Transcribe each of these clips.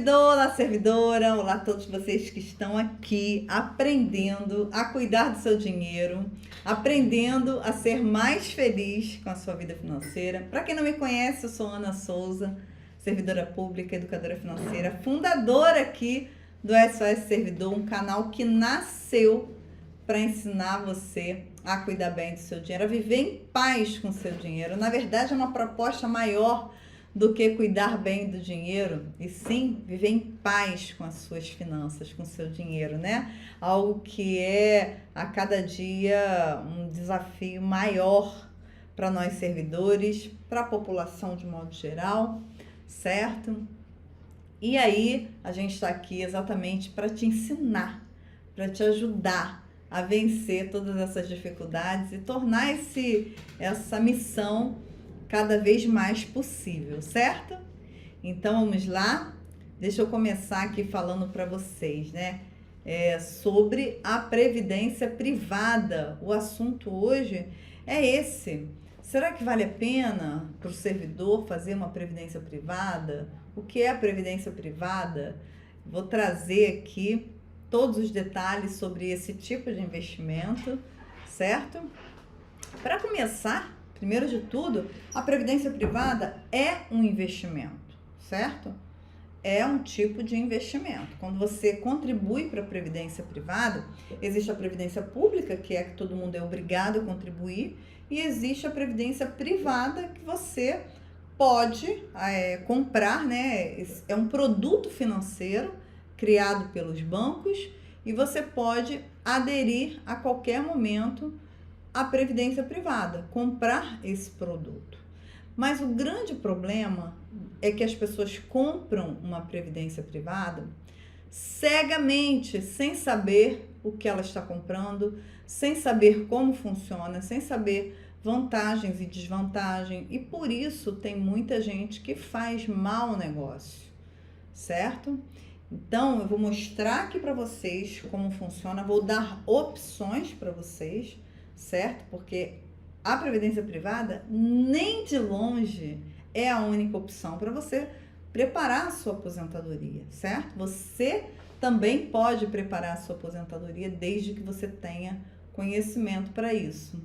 servidor, olá servidora, olá a todos vocês que estão aqui aprendendo a cuidar do seu dinheiro, aprendendo a ser mais feliz com a sua vida financeira. Para quem não me conhece, eu sou Ana Souza, servidora pública, educadora financeira, fundadora aqui do SOS Servidor, um canal que nasceu para ensinar você a cuidar bem do seu dinheiro, a viver em paz com o seu dinheiro. Na verdade, é uma proposta maior do que cuidar bem do dinheiro, e sim viver em paz com as suas finanças, com o seu dinheiro, né? Algo que é a cada dia um desafio maior para nós servidores, para a população de modo geral, certo? E aí a gente está aqui exatamente para te ensinar, para te ajudar a vencer todas essas dificuldades e tornar essa missão cada vez mais possível, certo? Então vamos lá, deixa eu começar aqui falando para vocês, né? Sobre a previdência privada. O assunto hoje é esse. Será que vale a pena para o servidor fazer uma previdência privada? O que é a previdência privada? Vou trazer aqui todos os detalhes sobre esse tipo de investimento, certo? Para começar, primeiro de tudo, a previdência privada é um investimento, certo? É um tipo de investimento. Quando você contribui para a previdência privada, existe a previdência pública, que é que todo mundo é obrigado a contribuir, e existe a previdência privada que você pode comprar, né? É um produto financeiro criado pelos bancos e você pode aderir a qualquer momento a previdência privada, comprar esse produto. Mas o grande problema é que as pessoas compram uma previdência privada cegamente, sem saber o que ela está comprando, sem saber como funciona, sem saber vantagens e desvantagens, e por isso tem muita gente que faz mau negócio, certo? Então, eu vou mostrar aqui para vocês como funciona, vou dar opções para vocês, certo? Porque a previdência privada nem de longe é a única opção para você preparar a sua aposentadoria, certo? Você também pode preparar a sua aposentadoria desde que você tenha conhecimento para isso.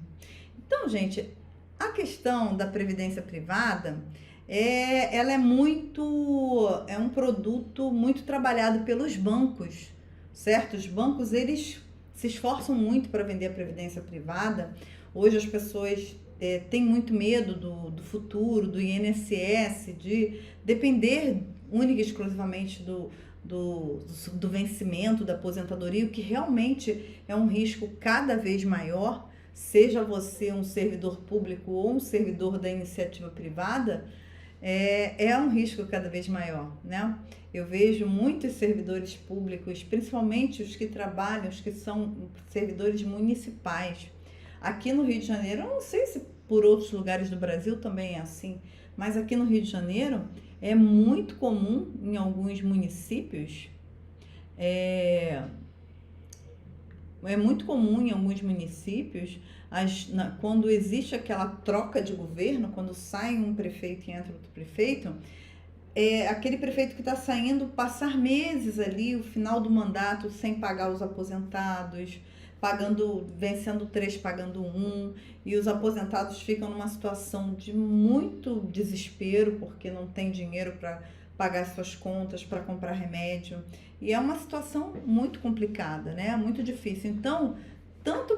Então, gente, a questão da previdência privada ela é um produto muito trabalhado pelos bancos, certo? Os bancos, eles se esforçam muito para vender a previdência privada. Hoje as pessoas têm muito medo do futuro, do INSS, de depender única e exclusivamente do vencimento da aposentadoria, o que realmente é um risco cada vez maior, seja você um servidor público ou um servidor da iniciativa privada, é um risco cada vez maior, né? Eu vejo muitos servidores públicos, principalmente os que trabalham, os que são servidores municipais. Aqui no Rio de Janeiro, eu não sei se por outros lugares do Brasil também é assim, mas aqui no Rio de Janeiro é muito comum em alguns municípios, quando existe aquela troca de governo, quando sai um prefeito e entra outro prefeito, aquele prefeito que está saindo passar meses ali, o final do mandato, sem pagar os aposentados, vencendo 3, pagando 1, e os aposentados ficam numa situação de muito desespero, porque não tem dinheiro para pagar suas contas, para comprar remédio, e é uma situação muito complicada, né? Muito difícil. Então, tanto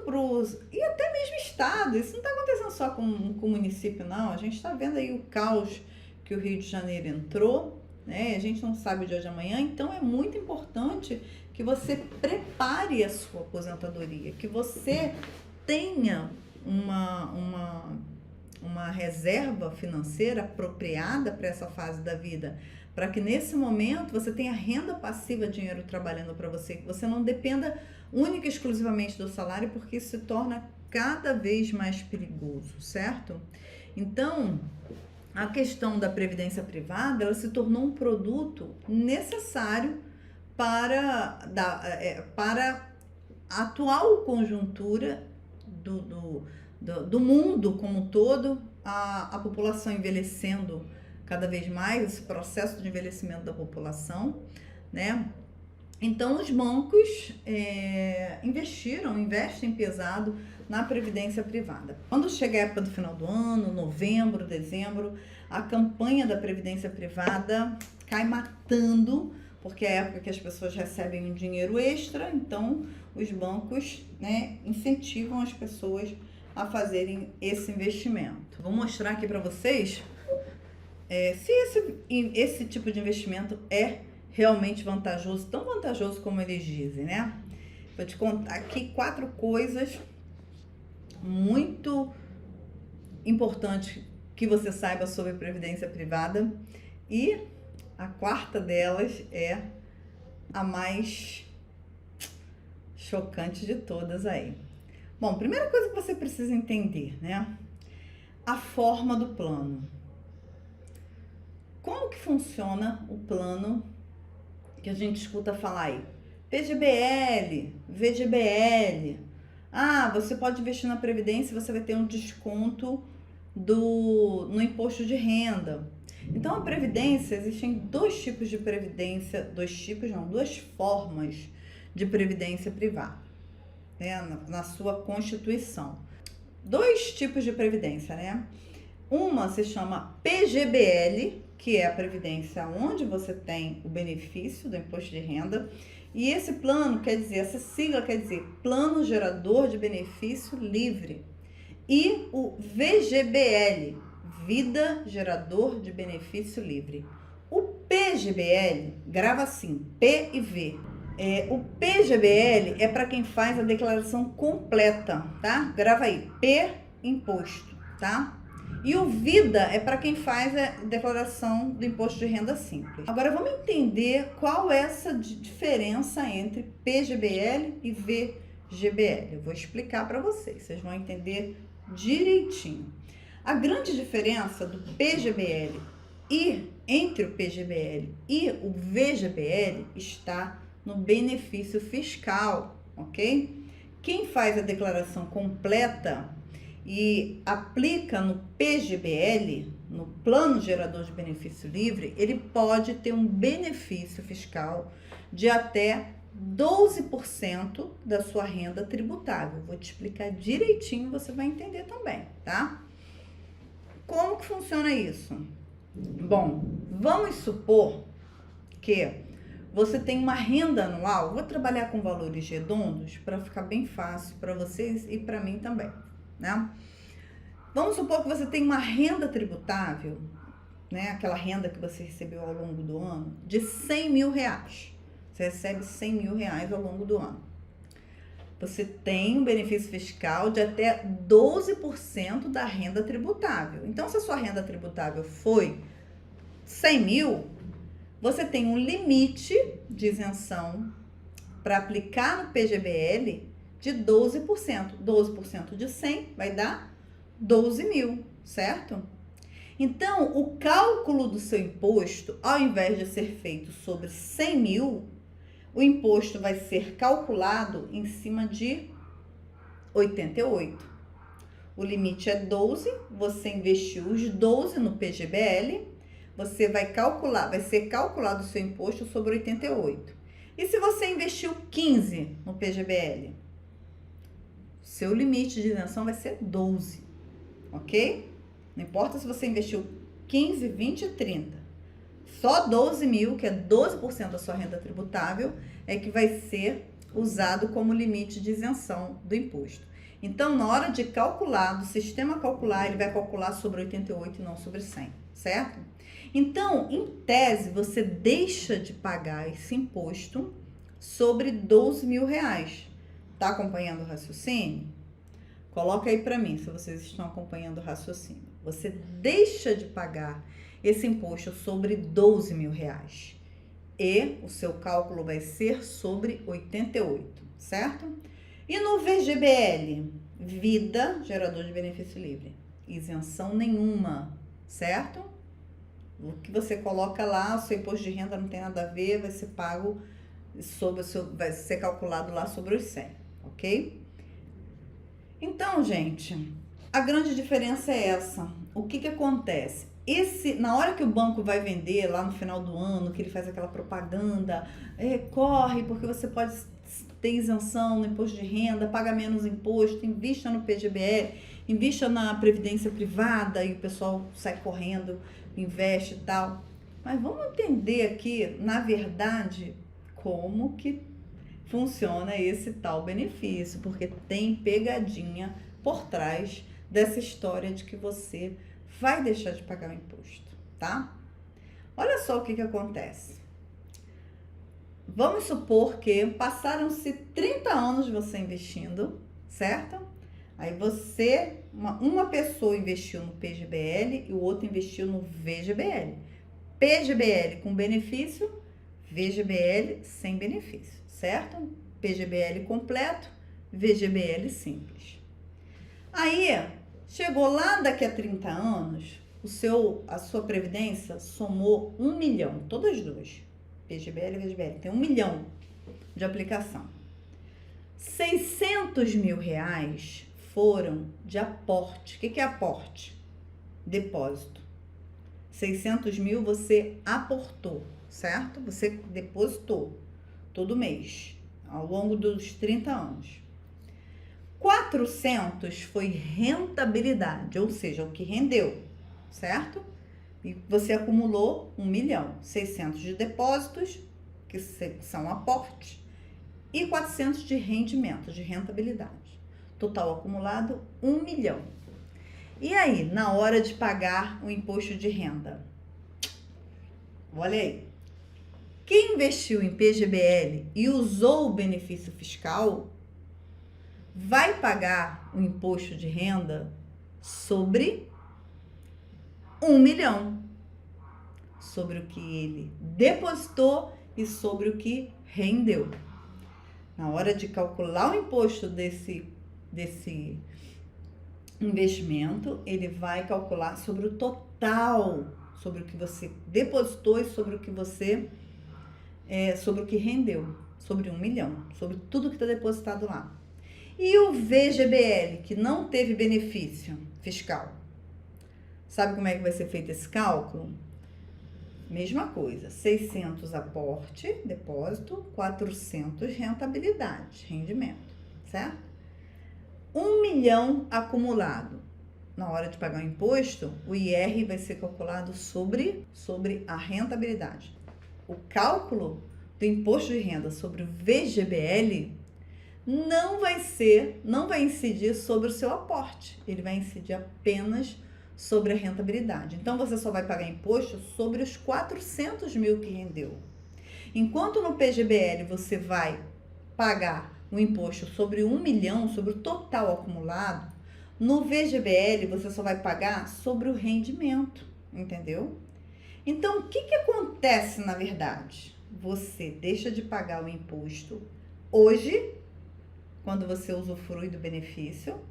e até mesmo estado, isso não está acontecendo só com o município, não. A gente está vendo aí o caos que o Rio de Janeiro entrou, né? A gente não sabe o dia de amanhã, então é muito importante que você prepare a sua aposentadoria, que você tenha uma reserva financeira apropriada para essa fase da vida, para que nesse momento você tenha renda passiva, dinheiro trabalhando para você, que você não dependa única e exclusivamente do salário, porque isso se torna cada vez mais perigoso, certo? Então, a questão da previdência privada, ela se tornou um produto necessário para a atual conjuntura do mundo como um todo, a população envelhecendo cada vez mais esse processo de envelhecimento da população, né? Então, os bancos investem pesado na previdência privada. Quando chega a época do final do ano, novembro, dezembro, a campanha da previdência privada cai matando, porque é a época que as pessoas recebem um dinheiro extra, então os bancos, né, incentivam as pessoas a fazerem esse investimento. Vou mostrar aqui para vocês se esse tipo de investimento é realmente vantajoso, tão vantajoso como eles dizem, né? Vou te contar aqui 4 coisas muito importantes que você saiba sobre previdência privada, e a 4ª delas é a mais chocante de todas aí. Bom, primeira coisa que você precisa entender, né? A forma do plano. Como que funciona o plano que a gente escuta falar aí? PGBL, VGBL. Ah, você pode investir na Previdência e você vai ter um desconto no imposto de renda. Então, a Previdência, existem 2 tipos de Previdência, 2 formas de Previdência privada, né, na sua Constituição. 2 tipos de Previdência, né? Uma se chama PGBL, que é a previdência onde você tem o benefício do imposto de renda, e esse plano essa sigla quer dizer Plano Gerador de Benefício Livre, e o VGBL, Vida Gerador de Benefício Livre. O PGBL, grava assim, P e V. O PGBL é para quem faz a declaração completa, tá? Grava aí, P, imposto, tá? E o Vida é para quem faz a declaração do imposto de renda simples. Agora vamos entender qual é essa diferença entre PGBL e VGBL. Eu vou explicar para vocês vão entender direitinho. A grande diferença do PGBL entre o PGBL e o VGBL está no benefício fiscal, ok? Quem faz a declaração completa e aplica no PGBL, no Plano Gerador de Benefício Livre, ele pode ter um benefício fiscal de até 12% da sua renda tributável. Vou te explicar direitinho, você vai entender também, tá? Como que funciona isso? Bom, vamos supor que você tem uma renda anual. Vou trabalhar com valores redondos para ficar bem fácil para vocês e para mim também, né? Vamos supor que você tem uma renda tributável, né? Aquela renda que você recebeu ao longo do ano, de R$100 mil. Você recebe R$100 mil ao longo do ano. Você tem um benefício fiscal de até 12% da renda tributável. Então, se a sua renda tributável foi 100 mil, você tem um limite de isenção para aplicar no PGBL de 12%. 12% de 100 vai dar 12 mil, certo? Então, o cálculo do seu imposto, ao invés de ser feito sobre 100 mil, o imposto vai ser calculado em cima de 88. O limite é 12, você investiu os 12 no PGBL, você vai ser calculado o seu imposto sobre 88. E se você investiu 15 no PGBL, seu limite de isenção vai ser 12, ok? Não importa se você investiu 15, 20, 30. Só 12 mil, que é 12% da sua renda tributável, é que vai ser usado como limite de isenção do imposto. Então, na hora de calcular, do sistema calcular, ele vai calcular sobre 88 e não sobre 100, certo? Então, em tese, você deixa de pagar esse imposto sobre 12 mil reais. Tá acompanhando o raciocínio? Coloca aí para mim, se vocês estão acompanhando o raciocínio. Você deixa de pagar esse imposto sobre 12 mil reais. E o seu cálculo vai ser sobre 88, certo? E no VGBL, Vida Gerador de Benefício Livre, isenção nenhuma, certo? O que você coloca lá, o seu imposto de renda não tem nada a ver, vai ser pago vai ser calculado lá sobre os 100, ok? Então, gente, a grande diferença é essa. O que acontece? Na hora que o banco vai vender, lá no final do ano, que ele faz aquela propaganda, corre, porque você pode ter isenção no imposto de renda, paga menos imposto, invista no PGBL, invista na previdência privada, e o pessoal sai correndo, investe e tal. Mas vamos entender aqui, na verdade, como que funciona esse tal benefício, porque tem pegadinha por trás dessa história de que você vai deixar de pagar o imposto, tá? Olha só o que acontece. Vamos supor que passaram-se 30 anos de você investindo, certo? Aí uma pessoa investiu no PGBL e o outro investiu no VGBL. PGBL com benefício, VGBL sem benefício, certo? PGBL completo, VGBL simples. Aí, chegou lá daqui a 30 anos, a sua previdência somou 1 milhão, todas duas, PGBL e VGBL, tem 1 milhão de aplicação. 600 mil reais foram de aporte. O que é aporte? Depósito. 600 mil você aportou, certo? Você depositou todo mês, ao longo dos 30 anos. 400 foi rentabilidade, ou seja, o que rendeu, certo? E você acumulou 1 milhão, 600 de depósitos, que são aportes, e 400 de rendimento, de rentabilidade. Total acumulado, 1 milhão. E aí, na hora de pagar o imposto de renda? Olha aí. Quem investiu em PGBL e usou o benefício fiscal vai pagar o imposto de renda sobre 1 milhão. Sobre o que ele depositou e sobre o que rendeu. Na hora de calcular o imposto desse investimento, ele vai calcular sobre o total, sobre o que você depositou e sobre o que sobre o que rendeu, sobre 1 milhão, sobre tudo que está depositado lá. E o VGBL, que não teve benefício fiscal, sabe como é que vai ser feito esse cálculo? Mesma coisa, 600 aporte, depósito, 400 rentabilidade, rendimento, certo? 1 milhão acumulado. Na hora de pagar o imposto, o IR vai ser calculado sobre a rentabilidade. O cálculo do imposto de renda sobre o VGBL não vai incidir sobre o seu aporte. Ele vai incidir apenas sobre a rentabilidade. Então, você só vai pagar imposto sobre os 400 mil que rendeu. Enquanto no PGBL você vai pagar o imposto sobre 1 milhão, sobre o total acumulado, no VGBL você só vai pagar sobre o rendimento, entendeu? Então, o que acontece na verdade? Você deixa de pagar o imposto hoje, quando você usufrui do benefício,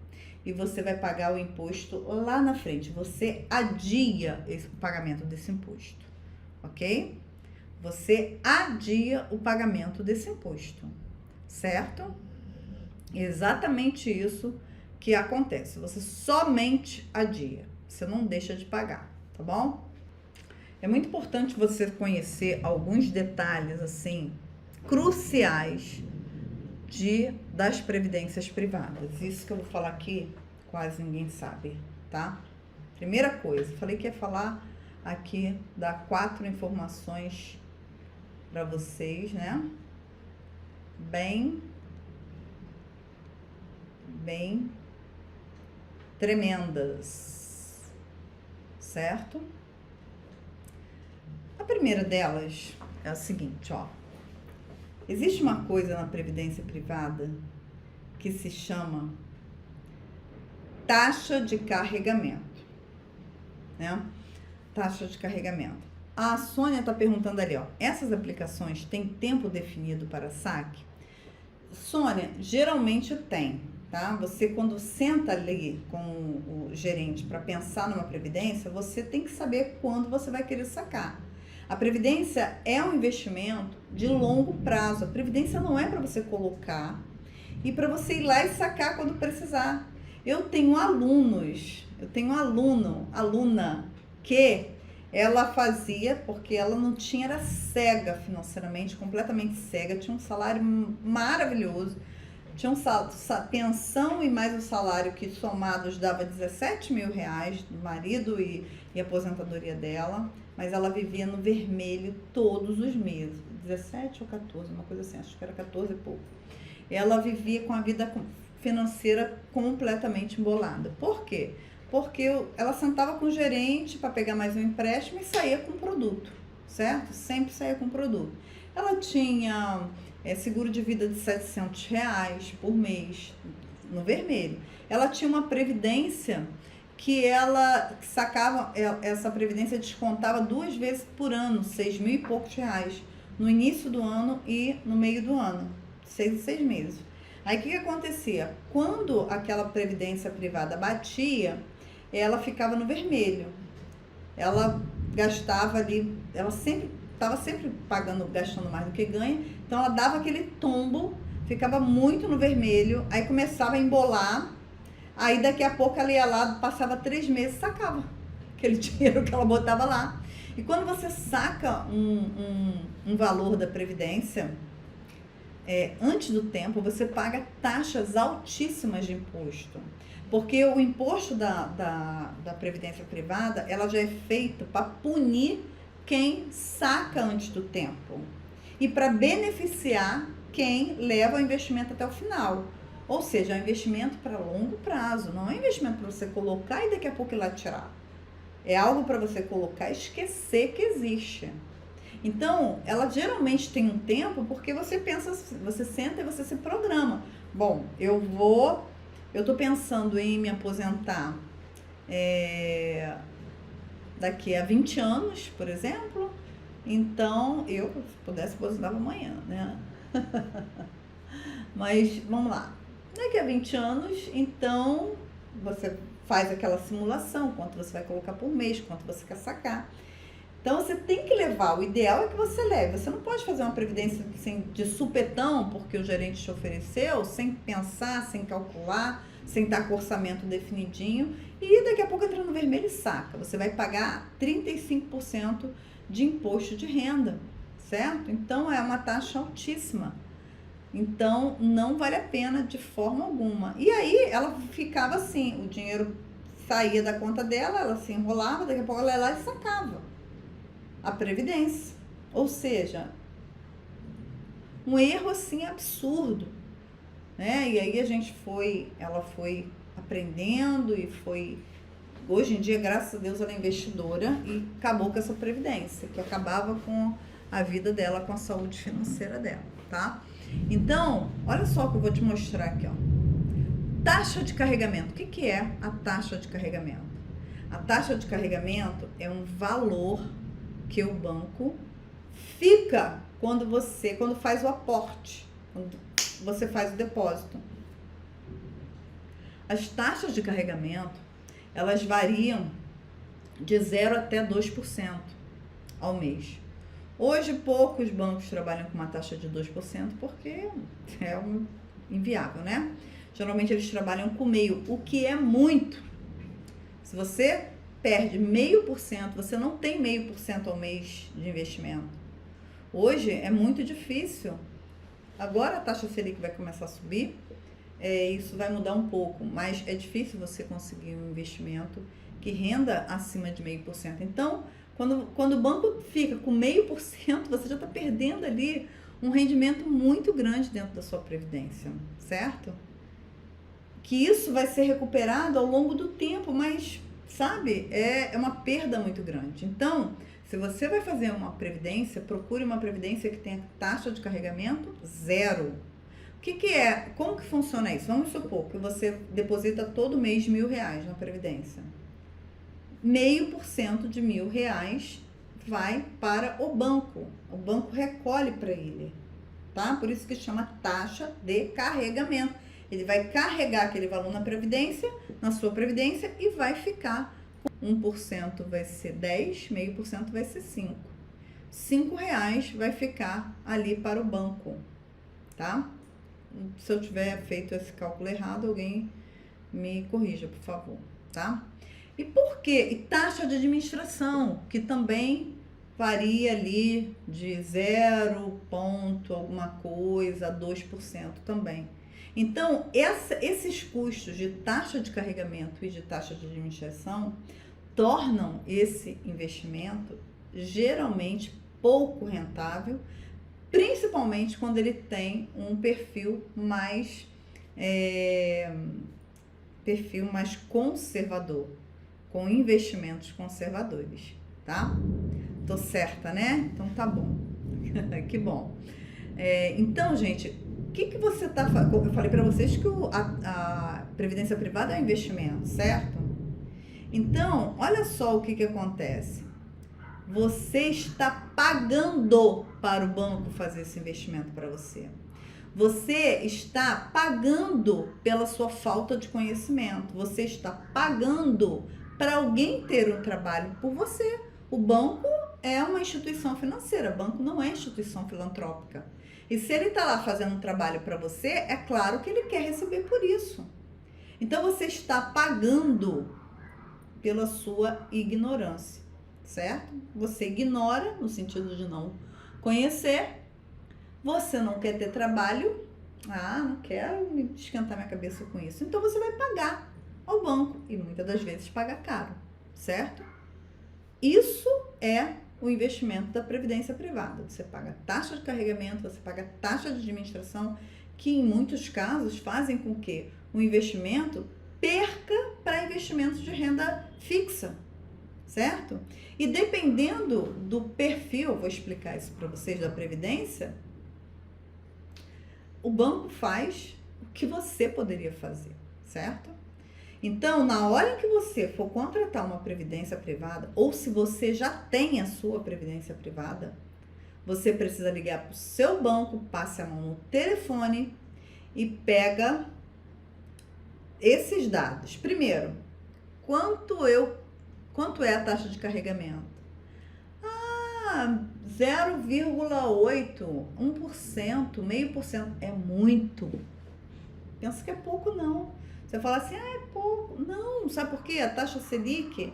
e você vai pagar o imposto lá na frente. Você adia o pagamento desse imposto, ok? Você adia o pagamento desse imposto, certo? Exatamente isso que acontece. Você somente adia, você não deixa de pagar, tá bom? É muito importante você conhecer alguns detalhes, assim, cruciais das previdências privadas. Isso que eu vou falar aqui, quase ninguém sabe, tá? Primeira coisa, falei que ia falar aqui, dar 4 informações para vocês, né? Bem tremendas, certo? A primeira delas é a seguinte, ó. Existe uma coisa na previdência privada que se chama taxa de carregamento, né? Taxa de carregamento. A Sônia está perguntando ali, ó, essas aplicações têm tempo definido para saque? Sônia, geralmente tem, tá? Você, quando senta ali com o gerente para pensar numa previdência, você tem que saber quando você vai querer sacar. A previdência é um investimento de longo prazo. A previdência não é para você colocar e para você ir lá e sacar quando precisar. Eu tenho aluna que ela fazia, porque ela não tinha, era cega financeiramente, completamente cega, tinha um salário maravilhoso, tinha pensão e mais o salário que somados dava 17 mil reais, do marido e aposentadoria dela, mas ela vivia no vermelho todos os meses, 17 ou 14, uma coisa assim, acho que era 14 e pouco. Ela vivia com a vida financeira completamente embolada. Por quê? Porque ela sentava com o gerente para pegar mais um empréstimo e saía com produto, certo? Sempre saía com produto. Ela tinha seguro de vida de R$700 por mês, no vermelho. Ela tinha uma previdência que ela sacava, essa previdência descontava 2 vezes por ano, 6 mil e poucos reais, no início do ano e no meio do ano, 6 meses. Aí o que acontecia? Quando aquela previdência privada batia, ela ficava no vermelho. Ela gastava ali, ela estava sempre gastando mais do que ganha, então ela dava aquele tombo, ficava muito no vermelho, aí começava a embolar, aí daqui a pouco ela ia lá, passava 3 meses, sacava aquele dinheiro que ela botava lá. E quando você saca um valor da previdência, antes do tempo, você paga taxas altíssimas de imposto. Porque o imposto da previdência privada, ela já é feito para punir quem saca antes do tempo e para beneficiar quem leva o investimento até o final. Ou seja, é um investimento para longo prazo, não é um investimento para você colocar e daqui a pouco ir lá tirar. É algo para você colocar e esquecer que existe. Então, ela geralmente tem um tempo porque você pensa, você senta e você se programa. Bom, eu tô pensando em me aposentar daqui a 20 anos, por exemplo. Então, eu, se pudesse, aposentava amanhã, né? Mas, vamos lá. Daqui a 20 anos, então, você faz aquela simulação, quanto você vai colocar por mês, quanto você quer sacar. Então, você tem que levar, o ideal é que você leve. Você não pode fazer uma previdência assim, de supetão, porque o gerente te ofereceu, sem pensar, sem calcular, sem estar com o orçamento definidinho, e daqui a pouco entra no vermelho e saca. Você vai pagar 35% de imposto de renda, certo? Então, é uma taxa altíssima. Então, não vale a pena de forma alguma. E aí, ela ficava assim, o dinheiro saía da conta dela, ela se enrolava, daqui a pouco ela ia lá e sacava a previdência. Ou seja, um erro assim absurdo, né? E aí ela foi aprendendo e foi, hoje em dia, graças a Deus, ela é investidora e acabou com essa previdência, que acabava com a vida dela, com a saúde financeira dela, tá? Então, olha só o que eu vou te mostrar aqui, ó. Taxa de carregamento. O que é a taxa de carregamento? A taxa de carregamento é um valor que o banco fica quando faz o aporte, quando você faz o depósito. As taxas de carregamento, elas variam de 0 até 2% ao mês. Hoje, poucos bancos trabalham com uma taxa de 2%, porque é inviável, né? Geralmente, eles trabalham com meio, o que é muito. Se você perde 0,5%, você não tem 0,5% ao mês de investimento. Hoje, é muito difícil. Agora, a taxa Selic vai começar a subir, isso vai mudar um pouco, mas é difícil você conseguir um investimento que renda acima de 0,5%. Então, quando o banco fica com 0,5%, você já está perdendo ali um rendimento muito grande dentro da sua previdência, certo? Que isso vai ser recuperado ao longo do tempo, mas, sabe, é uma perda muito grande. Então, se você vai fazer uma previdência, procure uma previdência que tenha taxa de carregamento 0. O que é? Como que funciona isso? Vamos supor que você deposita todo mês R$1.000 na previdência. 0,5% de R$1.000 vai para o banco. O banco recolhe para ele, tá? Por isso que chama taxa de carregamento. Ele vai carregar aquele valor na sua previdência e vai ficar com 1% vai ser 10, 0,5% vai ser 5. R$5 vai ficar ali para o banco, tá? Se eu tiver feito esse cálculo errado, alguém me corrija, por favor, tá? E por quê? E taxa de administração, que também varia ali de 0 ponto alguma coisa a 2% também. Então, esses custos de taxa de carregamento e de taxa de administração tornam esse investimento geralmente pouco rentável, principalmente quando ele tem um perfil mais conservador, com investimentos conservadores, tá? Tô certa, né? Então tá bom. Que bom. Então, gente, o que você tá fazendo? Eu falei para vocês que a previdência privada é um investimento, certo? Então, olha só o que acontece. Você está pagando para o banco fazer esse investimento para você. Você está pagando pela sua falta de conhecimento. Você está pagando para alguém ter um trabalho por você. O banco é uma instituição financeira, o banco não é instituição filantrópica. E se ele está lá fazendo um trabalho para você, é claro que ele quer receber por isso. Então você está pagando pela sua ignorância, certo? Você ignora, no sentido de não conhecer. Você não quer ter trabalho, não quero me esquentar minha cabeça com isso. Então você vai pagar ao banco e muitas das vezes paga caro, certo? Isso é o investimento da previdência privada. Você paga taxa de carregamento, você paga taxa de administração, que em muitos casos fazem com que o investimento perca para investimentos de renda fixa, certo? E dependendo do perfil, vou explicar isso para vocês, da previdência, o banco faz o que você poderia fazer, certo? Então, na hora em que você for contratar uma previdência privada, ou se você já tem a sua previdência privada, você precisa ligar para o seu banco, passe a mão no telefone e pega esses dados. Primeiro, quanto é a taxa de carregamento? 0,8%, 1%, 0,5%. É muito. Pensa que é pouco, não. Você fala assim, é pouco. Não, sabe por quê? A taxa Selic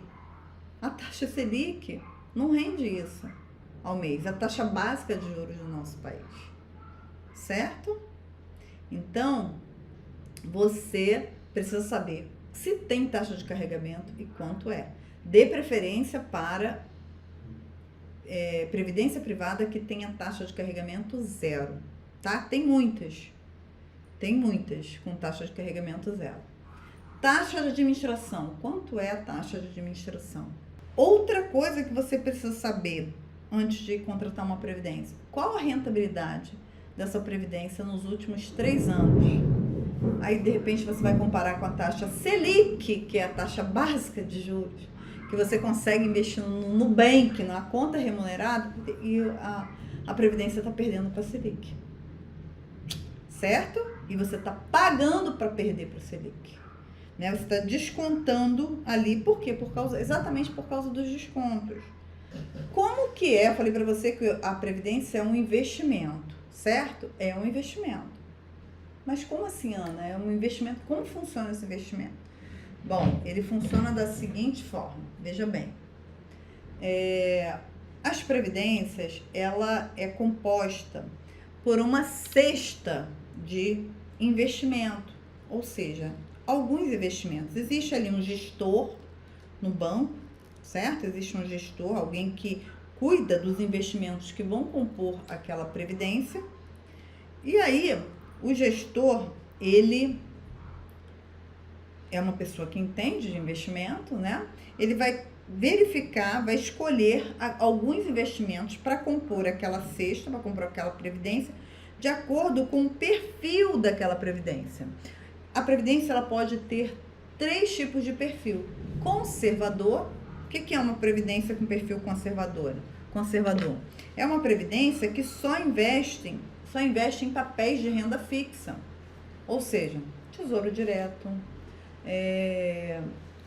não rende isso ao mês. A taxa básica de juros do nosso país. Certo? Então, você precisa saber se tem taxa de carregamento e quanto é. Dê preferência para previdência privada que tenha taxa de carregamento zero, tá? Tem muitas com taxa de carregamento zero. Taxa de administração, quanto é a taxa de administração? Outra coisa que você precisa saber antes de contratar uma previdência, qual a rentabilidade dessa previdência nos últimos 3 anos? Aí, de repente, você vai comparar com a taxa Selic, que é a taxa básica de juros, que você consegue investir no Nubank, na conta remunerada, e a previdência está perdendo para a Selic. Certo? E você está pagando para perder para a Selic. Né? Você está descontando ali. Por quê? Exatamente por causa dos descontos. Como que é? Eu falei para você que a previdência é um investimento, certo? É um investimento. Mas como assim, Ana? É um investimento? Como funciona esse investimento? Bom, ele funciona da seguinte forma, veja bem, as previdências, ela é composta por uma cesta de investimento, ou seja, alguns investimentos. Existe ali um gestor no banco, certo? Existe um gestor, alguém que cuida dos investimentos que vão compor aquela previdência, e aí o gestor, ele é uma pessoa que entende de investimento, né? Ele vai verificar, vai escolher alguns investimentos para compor aquela cesta, para compor aquela previdência, de acordo com o perfil daquela previdência. A previdência, ela pode ter 3 tipos de perfil. Conservador. O que é uma previdência com perfil conservador? É uma previdência que só investe em papéis de renda fixa. Ou seja, Tesouro Direto,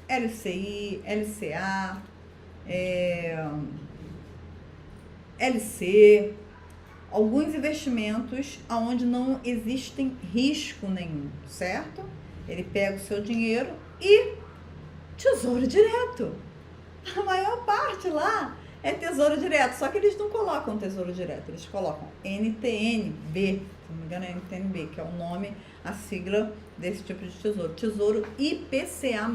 LCI, LCA, LC, alguns investimentos onde não existem risco nenhum, certo? Ele pega o seu dinheiro e Tesouro direto. A maior parte lá é tesouro direto, só que eles não colocam tesouro direto, eles colocam NTN-B, se não me engano é NTN-B, que é o nome, a sigla desse tipo de tesouro. Tesouro IPCA+,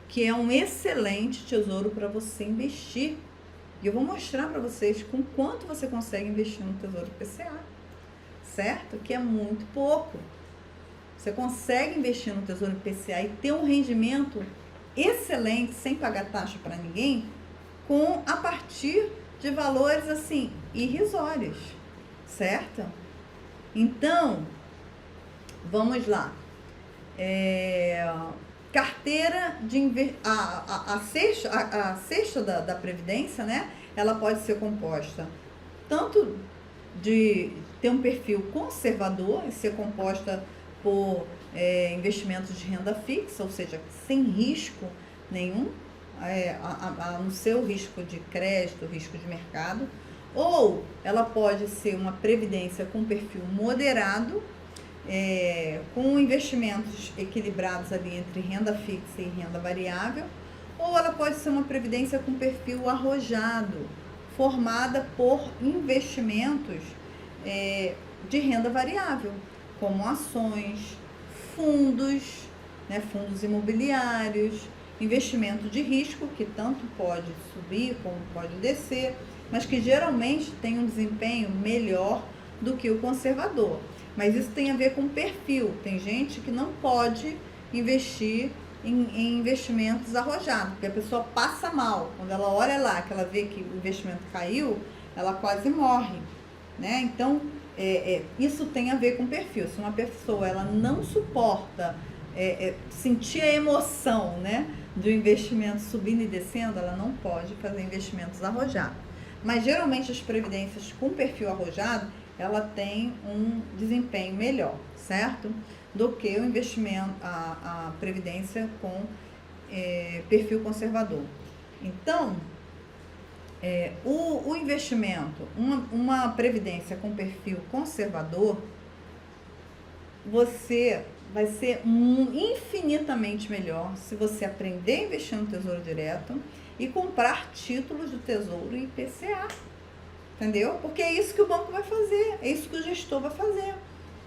que é um excelente tesouro para você investir. E eu vou mostrar para vocês com quanto você consegue investir no tesouro IPCA, certo? Que é muito pouco. Você consegue investir no tesouro IPCA e ter um rendimento excelente, sem pagar taxa para ninguém, a partir de valores assim irrisórios, certo? Então, vamos lá. Carteira de a cesta da Previdência, né? Ela pode ser composta tanto de ter um perfil conservador e ser composta por investimentos de renda fixa, ou seja, sem risco nenhum, a não ser o risco de crédito, o risco de mercado, ou ela pode ser uma previdência com perfil moderado, com investimentos equilibrados ali entre renda fixa e renda variável, ou ela pode ser uma previdência com perfil arrojado, formada por investimentos de renda variável, como ações, fundos, né, fundos imobiliários, investimento de risco, que tanto pode subir como pode descer, mas que geralmente tem um desempenho melhor do que o conservador. Mas isso tem a ver com perfil. Tem gente que não pode investir em investimentos arrojados, porque a pessoa passa mal. Quando ela olha lá, que ela vê que o investimento caiu, ela quase morre, né? Então, isso tem a ver com perfil. Se uma pessoa ela não suporta sentir a emoção, né, do investimento subindo e descendo, ela não pode fazer investimentos arrojados. Mas geralmente as previdências com perfil arrojado, ela tem um desempenho melhor, certo? Do que o investimento, a previdência com perfil conservador. Então, o investimento, uma previdência com perfil conservador, você vai ser infinitamente melhor se você aprender a investir no Tesouro Direto e comprar títulos do Tesouro IPCA, entendeu? Porque é isso que o banco vai fazer, é isso que o gestor vai fazer.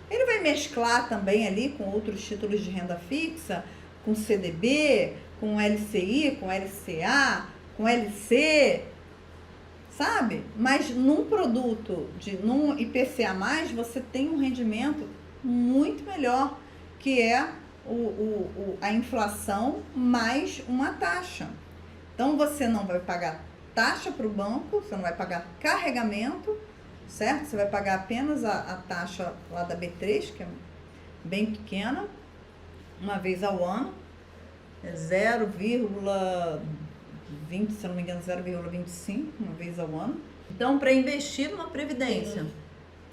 Ele vai mesclar também ali com outros títulos de renda fixa, com CDB, com LCI, com LCA, com LC, sabe? Mas num produto, num IPCA+, você tem um rendimento muito melhor, que é a inflação mais uma taxa. Então, você não vai pagar taxa para o banco, você não vai pagar carregamento, certo? Você vai pagar apenas a taxa lá da B3, que é bem pequena, uma vez ao ano, 0,20, se não me engano, 0,25, uma vez ao ano. Então, para investir numa previdência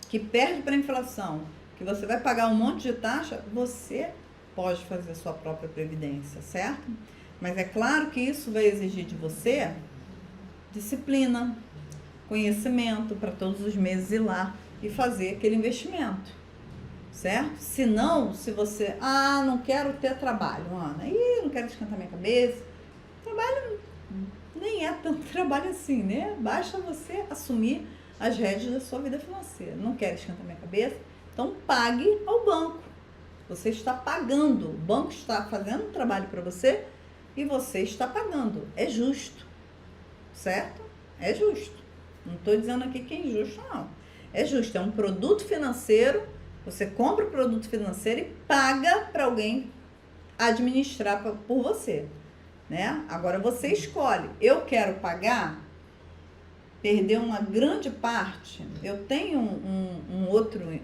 que perde para a inflação, que você vai pagar um monte de taxa, você pode fazer a sua própria previdência, certo? Mas é claro que isso vai exigir de você disciplina, conhecimento, para todos os meses ir lá e fazer aquele investimento, certo? Se não, se você, não quero ter trabalho, Ana, não quero esquentar minha cabeça, trabalho nem é tanto trabalho assim, né? Basta você assumir as rédeas da sua vida financeira. Não quero esquentar minha cabeça, então pague ao banco. Você está pagando, o banco está fazendo um trabalho para você e você está pagando. É justo, certo? É justo. Não estou dizendo aqui que é injusto, não. É justo, é um produto financeiro, você compra o produto financeiro e paga para alguém administrar por você, né? Agora você escolhe, eu quero pagar, perder uma grande parte. Eu tenho um outro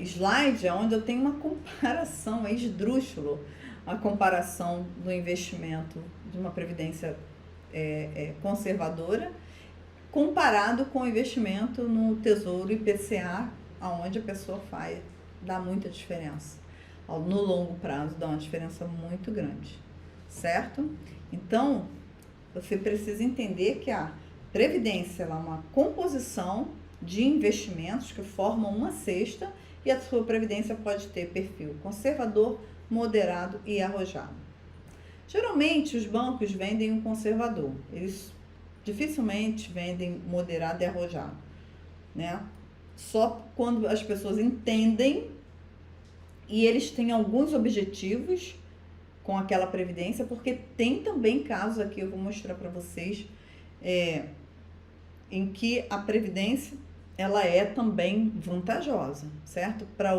slide onde eu tenho uma comparação, é esdrúxulo a comparação do investimento de uma previdência conservadora comparado com o investimento no Tesouro IPCA, onde a pessoa dá muita diferença. No longo prazo dá uma diferença muito grande, certo? Então, você precisa entender que a previdência é uma composição de investimentos que formam uma cesta e a sua previdência pode ter perfil conservador, moderado e arrojado. Geralmente os bancos vendem um conservador, eles dificilmente vendem moderado e arrojado, né? Só quando as pessoas entendem e eles têm alguns objetivos com aquela previdência, porque tem também casos aqui, eu vou mostrar para vocês, em que a previdência ela é também vantajosa, certo? Para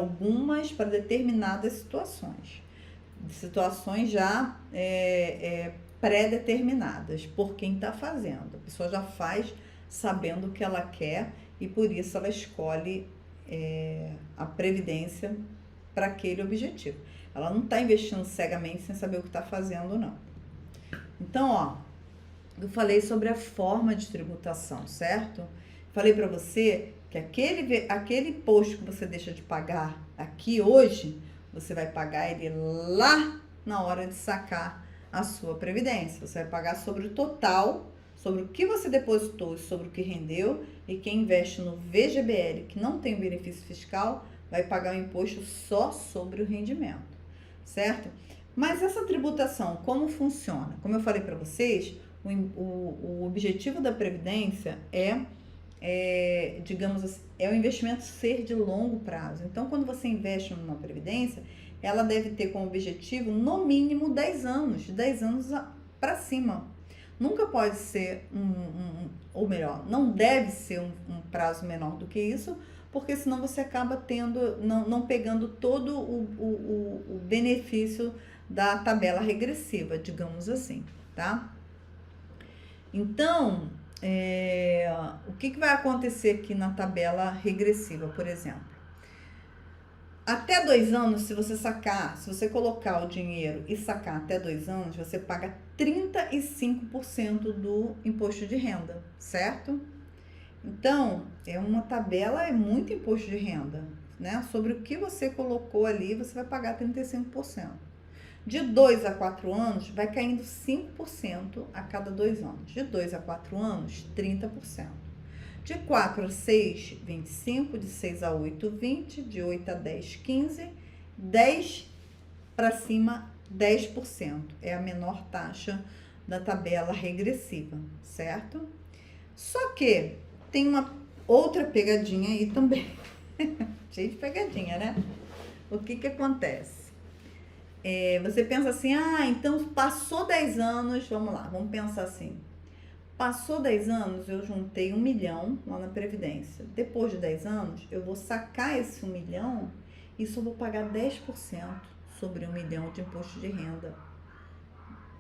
determinadas situações já pré-determinadas por quem está fazendo. A pessoa já faz sabendo o que ela quer e por isso ela escolhe a previdência para aquele objetivo. Ela não está investindo cegamente sem saber o que está fazendo, não. Então, ó, eu falei sobre a forma de tributação, certo? Falei para você que aquele imposto que você deixa de pagar aqui hoje, você vai pagar ele lá na hora de sacar a sua previdência. Você vai pagar sobre o total, sobre o que você depositou e sobre o que rendeu. E quem investe no VGBL, que não tem benefício fiscal, vai pagar o imposto só sobre o rendimento, certo? Mas essa tributação, como funciona? Como eu falei para vocês, o objetivo da previdência digamos assim, o investimento ser de longo prazo. Então, quando você investe numa previdência, ela deve ter como objetivo, no mínimo, 10 anos, de 10 anos para cima. Nunca pode ser ou melhor, não deve ser um prazo menor do que isso, porque senão você acaba não pegando todo o benefício da tabela regressiva, digamos assim, tá? Então, o que vai acontecer aqui na tabela regressiva, por exemplo? Até 2 anos, se você colocar o dinheiro e sacar até 2 anos, você paga 35% do imposto de renda, certo? Então, uma tabela, é muito imposto de renda, né? Sobre o que você colocou ali, você vai pagar 35%. De 2 a 4 anos, vai caindo 5% a cada 2 anos. De 2 a 4 anos, 30%. De 4 a 6, 25%. De 6 a 8, 20%. De 8 a 10, 15%. 10 para cima, 10%. É a menor taxa da tabela regressiva, certo? Só que tem uma outra pegadinha aí também. Cheio de pegadinha, né? O que acontece? Você pensa assim, então passou 10 anos, vamos lá, vamos pensar assim. Passou 10 anos, eu juntei 1 milhão lá na Previdência. Depois de 10 anos, eu vou sacar esse 1 milhão e só vou pagar 10% sobre 1 milhão de imposto de renda.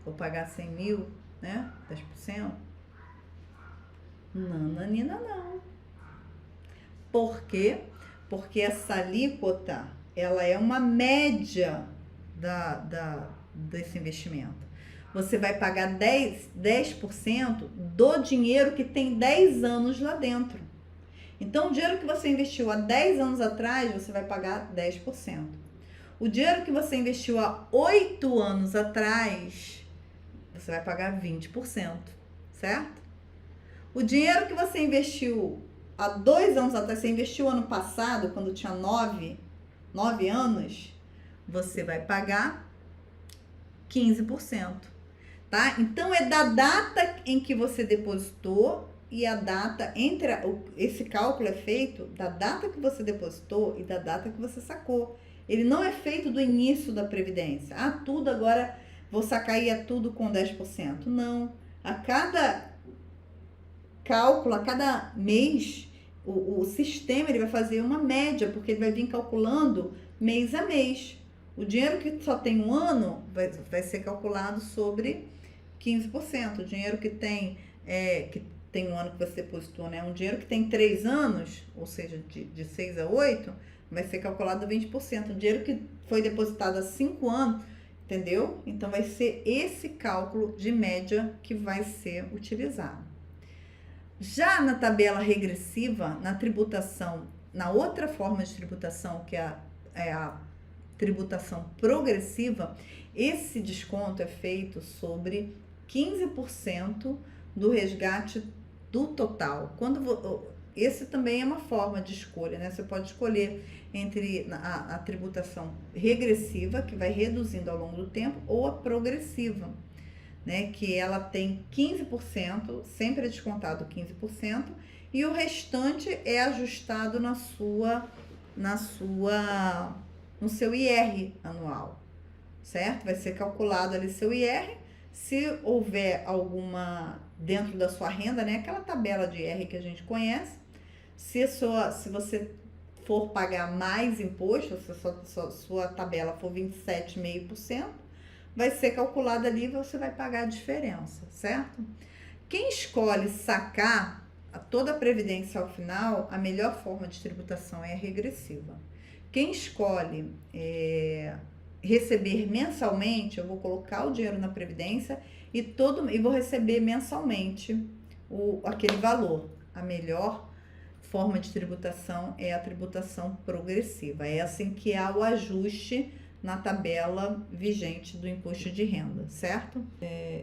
Vou pagar 100 mil, né? 10%. Nananina, não. Por quê? Porque essa alíquota, ela é uma média desse investimento. Você vai pagar 10% do dinheiro que tem 10 anos lá dentro. Então, o dinheiro que você investiu há 10 anos atrás, você vai pagar 10%. O dinheiro que você investiu há 8 anos atrás, você vai pagar 20%, certo? O dinheiro que você investiu há 2 anos atrás, você investiu ano passado, quando tinha 9 anos, você vai pagar 15%, tá? Então, é da data em que você depositou e a data esse cálculo é feito da data que você depositou e da data que você sacou. Ele não é feito do início da previdência. Tudo agora, vou sacar e é tudo com 10%. Não. A cada cálculo, a cada mês, o sistema ele vai fazer uma média, porque ele vai vir calculando mês a mês. O dinheiro que só tem 1 ano vai ser calculado sobre 15%. O dinheiro que tem 1 ano que você depositou, né? Um dinheiro que tem 3 anos, ou seja, de 6 a 8, vai ser calculado 20%. O dinheiro que foi depositado há 5 anos, entendeu? Então, vai ser esse cálculo de média que vai ser utilizado. Já na tabela regressiva, na tributação, na outra forma de tributação, que é a tributação progressiva, esse desconto é feito sobre 15% do resgate do total. Esse também é uma forma de escolha, né? Você pode escolher entre a tributação regressiva, que vai reduzindo ao longo do tempo, ou a progressiva. né? Que ela tem 15%, sempre é descontado 15%, e o restante é ajustado no seu IR anual, certo? Vai ser calculado ali seu IR. Se houver alguma dentro da sua renda, né? Aquela tabela de IR que a gente conhece. Se você for pagar mais imposto, se a sua tabela for 27,5%, vai ser calculado ali e você vai pagar a diferença, certo? Quem escolhe sacar toda a previdência ao final, a melhor forma de tributação é a regressiva. Quem escolhe receber mensalmente, eu vou colocar o dinheiro na previdência e vou receber mensalmente aquele valor. A melhor forma de tributação é a tributação progressiva. É assim que há o ajuste na tabela vigente do imposto de renda, certo?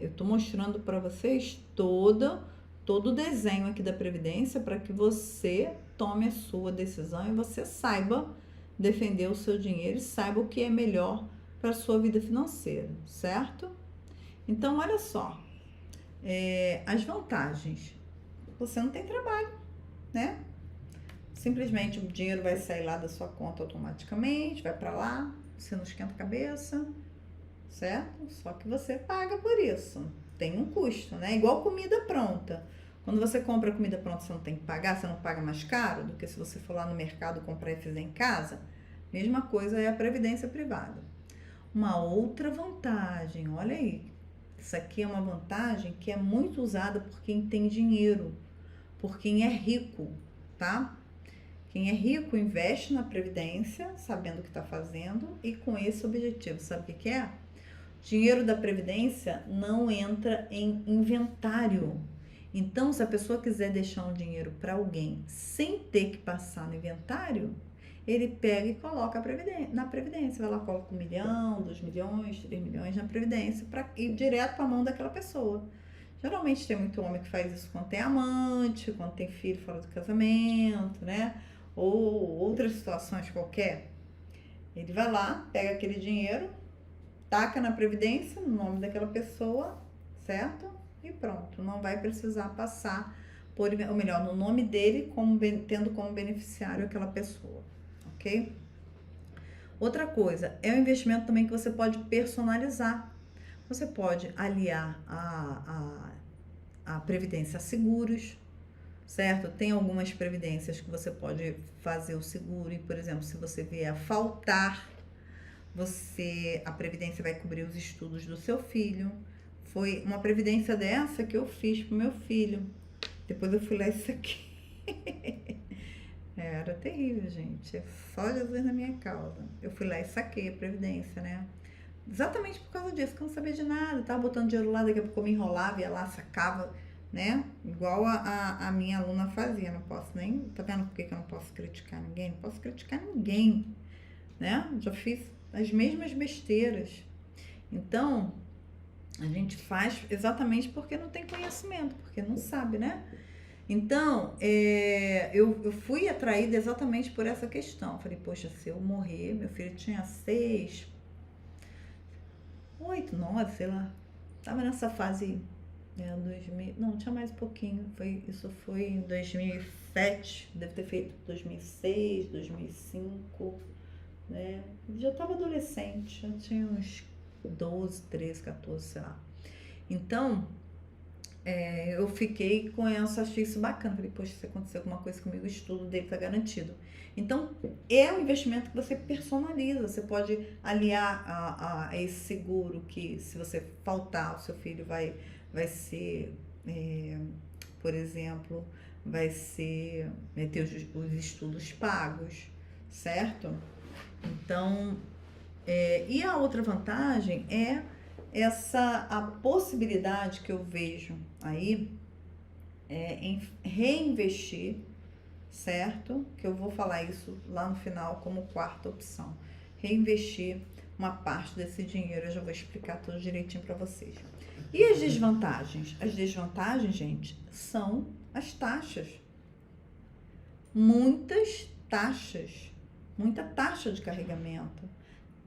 Eu estou mostrando para vocês todo o desenho aqui da Previdência para que você tome a sua decisão e você saiba defender o seu dinheiro e saiba o que é melhor para a sua vida financeira, certo? Então, olha só, as vantagens. Você não tem trabalho, né? Simplesmente o dinheiro vai sair lá da sua conta automaticamente, vai para lá, você não esquenta a cabeça, certo? Só que você paga por isso. Tem um custo, né? Igual comida pronta. Quando você compra comida pronta, você não tem que pagar, você não paga mais caro do que se você for lá no mercado comprar e fizer em casa. Mesma coisa é a previdência privada. Uma outra vantagem, olha aí. Isso aqui é uma vantagem que é muito usada por quem tem dinheiro, por quem é rico, tá? Quem é rico investe na previdência, sabendo o que está fazendo e com esse objetivo. Sabe o que é? O dinheiro da previdência não entra em inventário. Então, se a pessoa quiser deixar um dinheiro para alguém sem ter que passar no inventário, ele pega e coloca na previdência. Vai lá, coloca 1 milhão, 2 milhões, 3 milhões na previdência para ir direto para a mão daquela pessoa. Geralmente tem muito homem que faz isso quando tem amante, quando tem filho fora do casamento, né? Ou outras situações qualquer. Ele vai lá, pega aquele dinheiro, taca na previdência, no nome daquela pessoa, certo? E pronto, não vai precisar passar ou melhor, no nome dele, tendo como beneficiário aquela pessoa, ok? Outra coisa, é um investimento também que você pode personalizar. Você pode aliar a previdência a seguros, certo? Tem algumas previdências que você pode fazer o seguro e, por exemplo, se você vier a faltar, a previdência vai cobrir os estudos do seu filho. Foi uma previdência dessa que eu fiz pro meu filho. Depois eu fui lá isso aqui. Era terrível, gente. Só Jesus na minha causa. Eu fui lá e saquei a previdência, né? Exatamente por causa disso, que eu não sabia de nada. Tava botando dinheiro lá, daqui a pouco eu me enrolava, ia lá, sacava, né? Igual a minha aluna fazia. Não posso nem... Tá vendo por que eu não posso criticar ninguém? Não posso criticar ninguém, né? Já fiz as mesmas besteiras. Então, a gente faz exatamente porque não tem conhecimento, porque não sabe, né? Então, eu fui atraída exatamente por essa questão. Falei, poxa, se eu morrer, meu filho tinha 6, 8, 9, sei lá. Tava nessa fase, 2000, não, tinha mais um pouquinho. Isso foi em 2007, deve ter feito 2006, 2005, né? Já tava adolescente, já tinha uns 12, 13, 14, sei lá. Então, eu fiquei com essa, achei isso bacana. Falei, poxa, se acontecer alguma coisa comigo, o estudo dele tá garantido. Então, é um investimento que você personaliza. Você pode aliar a esse seguro que, se você faltar, o seu filho vai ser, por exemplo, vai ter os estudos pagos, certo? Então, e a outra vantagem é a possibilidade que eu vejo aí em reinvestir, certo? Que eu vou falar isso lá no final como quarta opção. Reinvestir uma parte desse dinheiro, eu já vou explicar tudo direitinho para vocês. E as desvantagens? As desvantagens, gente, são as taxas. Muita taxa de carregamento,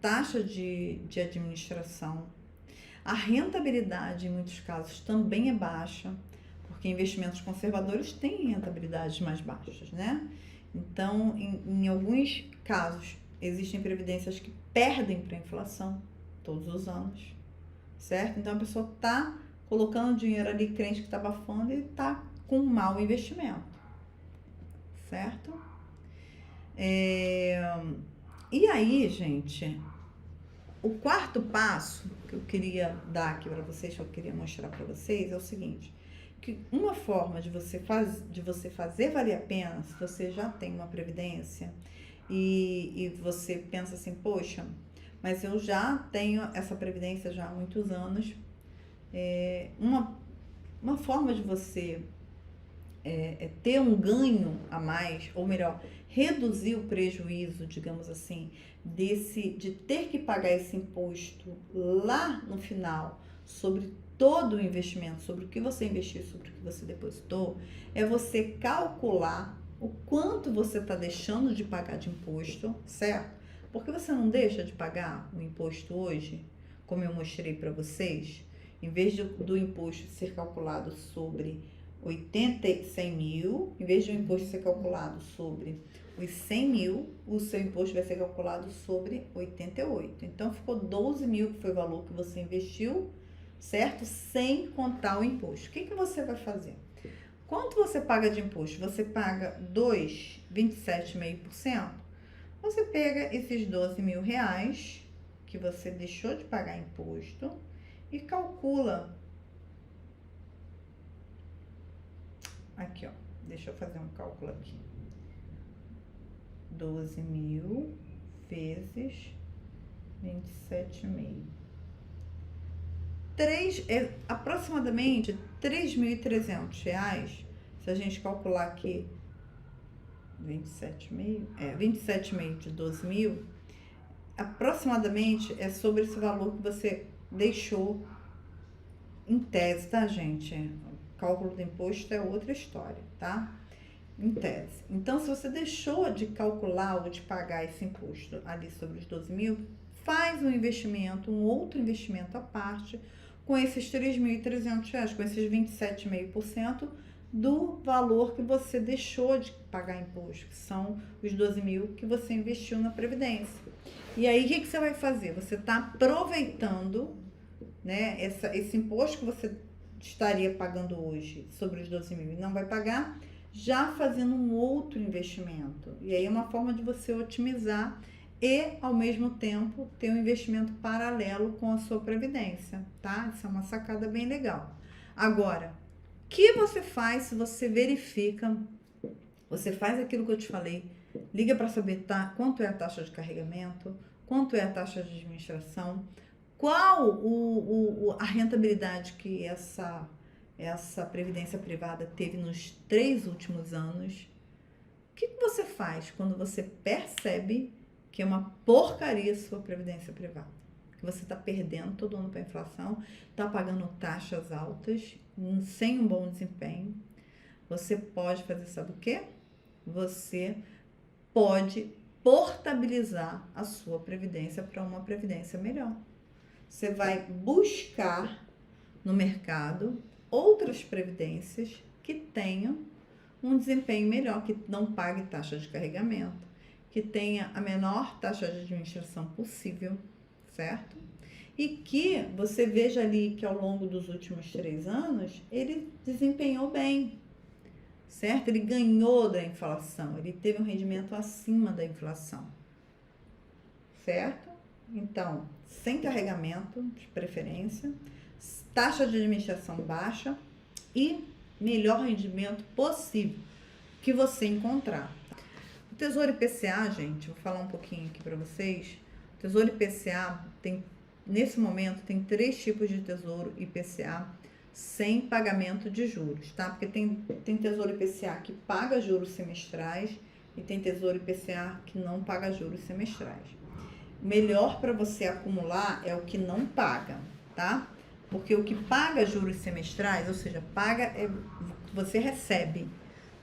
taxa de administração. A rentabilidade, em muitos casos, também é baixa, porque investimentos conservadores têm rentabilidades mais baixas, né? Então, em alguns casos, existem previdências que perdem para a inflação todos os anos, certo? Então, a pessoa está colocando dinheiro ali, crente que está abafando, e está com um mau investimento, certo? E aí, gente, o quarto passo que eu queria dar aqui para vocês, que eu queria mostrar para vocês, é o seguinte, que uma forma de você fazer valer a pena, se você já tem uma previdência e você pensa assim, poxa, mas eu já tenho essa previdência já há muitos anos, uma forma de você ter um ganho a mais, ou melhor, reduzir o prejuízo, digamos assim, de ter que pagar esse imposto lá no final sobre todo o investimento, sobre o que você investiu, sobre o que você depositou, é você calcular o quanto você está deixando de pagar de imposto, certo? Porque você não deixa de pagar o imposto hoje, como eu mostrei para vocês, em vez do imposto ser calculado sobre 100 mil, em vez de o imposto ser calculado sobre os 100 mil, o seu imposto vai ser calculado sobre 88. Então, ficou 12 mil, que foi o valor que você investiu, certo? Sem contar o imposto. O que você vai fazer? Quanto você paga de imposto? Você paga 27,5%. Você pega esses 12 mil reais que você deixou de pagar imposto e calcula. Aqui, ó, deixa eu fazer um cálculo aqui. 12 mil vezes 27,5. Aproximadamente R$3.300. Se a gente calcular aqui 27,5 de 12 mil, aproximadamente é sobre esse valor que você deixou em tese, tá, gente? Cálculo do imposto é outra história, tá? Em tese. Então, se você deixou de calcular ou de pagar esse imposto ali sobre os 12 mil, faz um investimento, um outro investimento à parte, com esses R$3.300, com esses 27,5% do valor que você deixou de pagar imposto, que são os 12 mil que você investiu na Previdência. E aí, o que você vai fazer? Você está aproveitando, né, esse imposto que você estaria pagando hoje sobre os 12 mil e não vai pagar, já fazendo um outro investimento. E aí é uma forma de você otimizar e, ao mesmo tempo, ter um investimento paralelo com a sua previdência, tá? Isso é uma sacada bem legal. Agora, o que você faz se você verifica, você faz aquilo que eu te falei, liga para saber quanto é a taxa de carregamento, quanto é a taxa de administração, qual a rentabilidade que essa previdência privada teve nos 3 últimos anos. O que você faz quando você percebe que é uma porcaria a sua previdência privada? Que você está perdendo todo ano para a inflação, está pagando taxas altas, sem um bom desempenho. Você pode fazer, sabe o quê? Você pode portabilizar a sua previdência para uma previdência melhor. Você vai buscar no mercado outras previdências que tenham um desempenho melhor, que não pague taxa de carregamento, que tenha a menor taxa de administração possível, certo? E que você veja ali que ao longo dos últimos 3 anos, ele desempenhou bem, certo? Ele ganhou da inflação, ele teve um rendimento acima da inflação, certo? Então, sem carregamento, de preferência, taxa de administração baixa e melhor rendimento possível que você encontrar. O Tesouro IPCA, gente, vou falar um pouquinho aqui para vocês. O Tesouro IPCA nesse momento, tem 3 tipos de Tesouro IPCA sem pagamento de juros, tá? Porque tem Tesouro IPCA que paga juros semestrais e tem Tesouro IPCA que não paga juros semestrais. Melhor para você acumular é o que não paga, tá? Porque o que paga juros semestrais, ou seja, você recebe,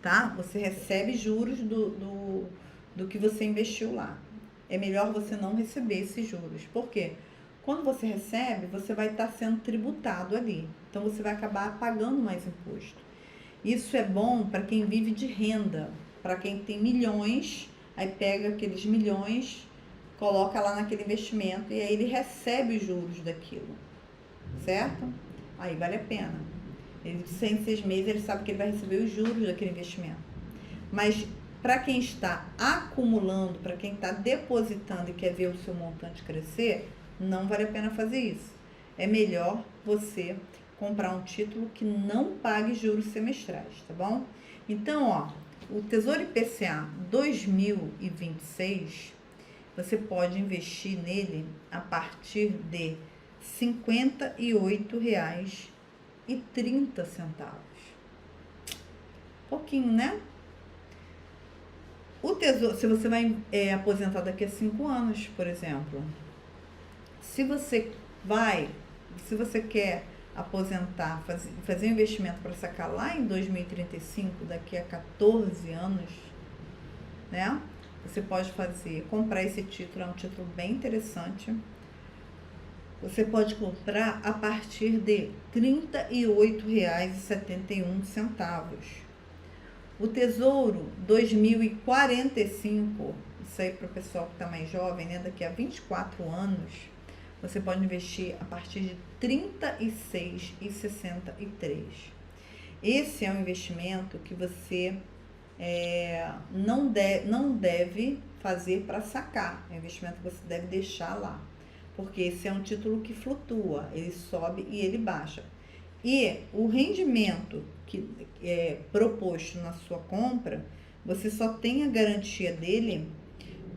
tá? Você recebe juros do que você investiu lá. É melhor você não receber esses juros. Por quê? Quando você recebe, você vai estar sendo tributado ali. Então, você vai acabar pagando mais imposto. Isso é bom para quem vive de renda, para quem tem milhões, aí pega aqueles milhões, coloca lá naquele investimento e aí ele recebe os juros daquilo, certo? Aí vale a pena. Ele, de 6 meses, ele sabe que ele vai receber os juros daquele investimento. Mas para quem está acumulando, para quem está depositando e quer ver o seu montante crescer, não vale a pena fazer isso. É melhor você comprar um título que não pague juros semestrais, tá bom? Então, ó, o Tesouro IPCA 2026, você pode investir nele a partir de R$ 58,30. Pouquinho, né? O Tesouro, se você vai aposentar daqui a 5 anos, por exemplo, se você quer aposentar, fazer um investimento para sacar lá em 2035, daqui a 14 anos, né? Você pode comprar esse título, é um título bem interessante. Você pode comprar a partir de R$ 38,71. O Tesouro 2045, isso aí para o pessoal que está mais jovem, né? Daqui a 24 anos, você pode investir a partir de R$ 36,63. Esse é um investimento que você não deve fazer para sacar. É um investimento que você deve deixar lá. Porque esse é um título que flutua, ele sobe e ele baixa. E o rendimento que é proposto na sua compra, você só tem a garantia dele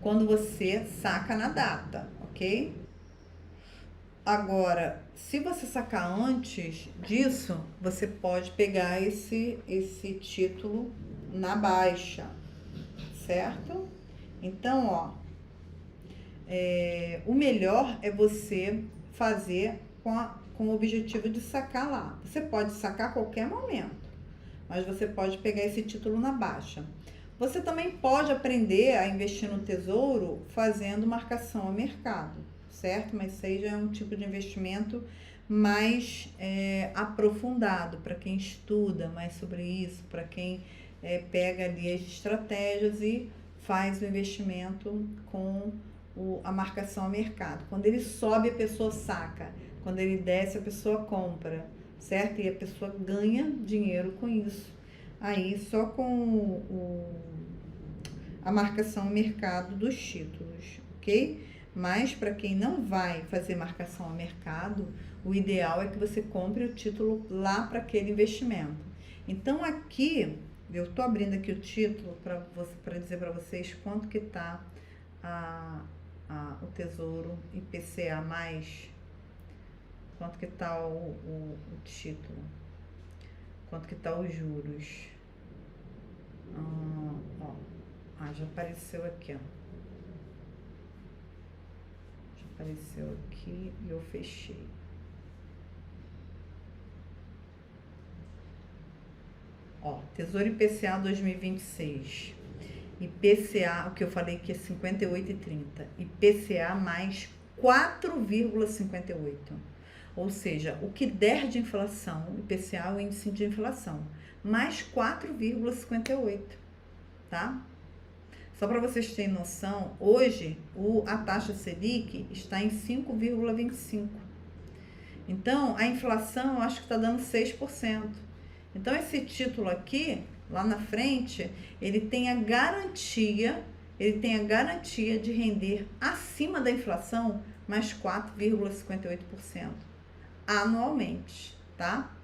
quando você saca na data, ok? Agora, se você sacar antes disso, você pode pegar esse título na baixa, certo? Então, ó, o melhor é você fazer com o objetivo de sacar lá. Você pode sacar a qualquer momento, mas você pode pegar esse título na baixa. Você também pode aprender a investir no Tesouro fazendo marcação a mercado, certo? Mas isso aí já é um tipo de investimento mais aprofundado, para quem estuda mais sobre isso, para quem pega ali as estratégias e faz o investimento com a marcação a mercado. Quando ele sobe, a pessoa saca. Quando ele desce, a pessoa compra, certo? E a pessoa ganha dinheiro com isso. Aí, só com a marcação a mercado dos títulos, ok? Mas, para quem não vai fazer marcação a mercado, o ideal é que você compre o título lá para aquele investimento. Então, aqui, eu estou abrindo aqui o título para dizer para vocês quanto que está o Tesouro IPCA+, quanto que está o título, quanto que está os juros. Já apareceu aqui, ó. Já apareceu aqui e eu fechei. Tesouro IPCA 2026. IPCA, o que eu falei que é 58,30. IPCA mais 4,58. Ou seja, o que der de inflação, IPCA é o índice de inflação, mais 4,58, tá? Só para vocês terem noção, hoje a taxa Selic está em 5,25. Então, a inflação eu acho que está dando 6%. Então, esse título aqui, lá na frente, ele tem a garantia de render acima da inflação mais 4,58% anualmente, tá?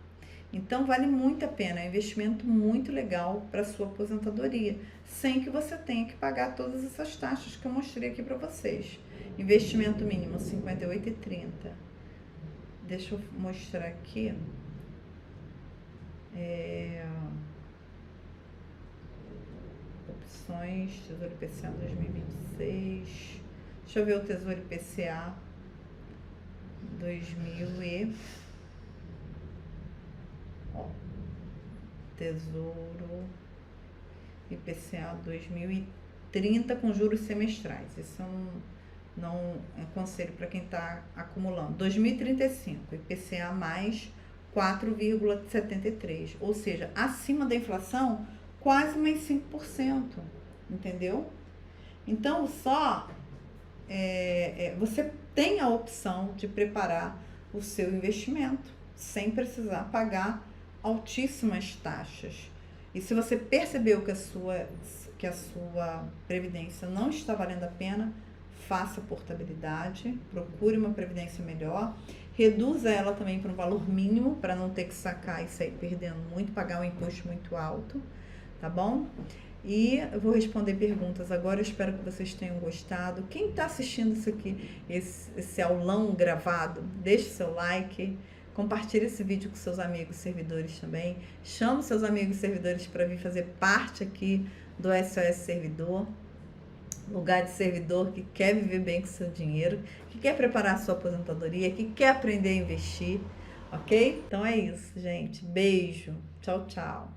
Então, vale muito a pena, é um investimento muito legal para sua aposentadoria, sem que você tenha que pagar todas essas taxas que eu mostrei aqui para vocês. Investimento mínimo, R$ 58,30. Deixa eu mostrar aqui. Opções, Tesouro IPCA 2026. Deixa eu ver o Tesouro IPCA 2000 Tesouro IPCA 2030 com juros semestrais. Esse é não é conselho para quem está acumulando. 2035, IPCA mais 4,73, ou seja, acima da inflação, quase mais 5%, entendeu? Então, você tem a opção de preparar o seu investimento sem precisar pagar altíssimas taxas. E se você percebeu que a sua previdência não está valendo a pena, faça portabilidade, procure uma previdência melhor, reduza ela também para um valor mínimo, para não ter que sacar e sair perdendo muito, pagar um imposto muito alto, tá bom? E eu vou responder perguntas agora, eu espero que vocês tenham gostado. Quem está assistindo isso aqui, esse aulão gravado, deixe seu like, compartilhe esse vídeo com seus amigos servidores também, chame seus amigos servidores para vir fazer parte aqui do SOS Servidor, lugar de servidor que quer viver bem com seu dinheiro, que quer preparar a sua aposentadoria, que quer aprender a investir, ok? Então é isso, gente. Beijo. Tchau, tchau.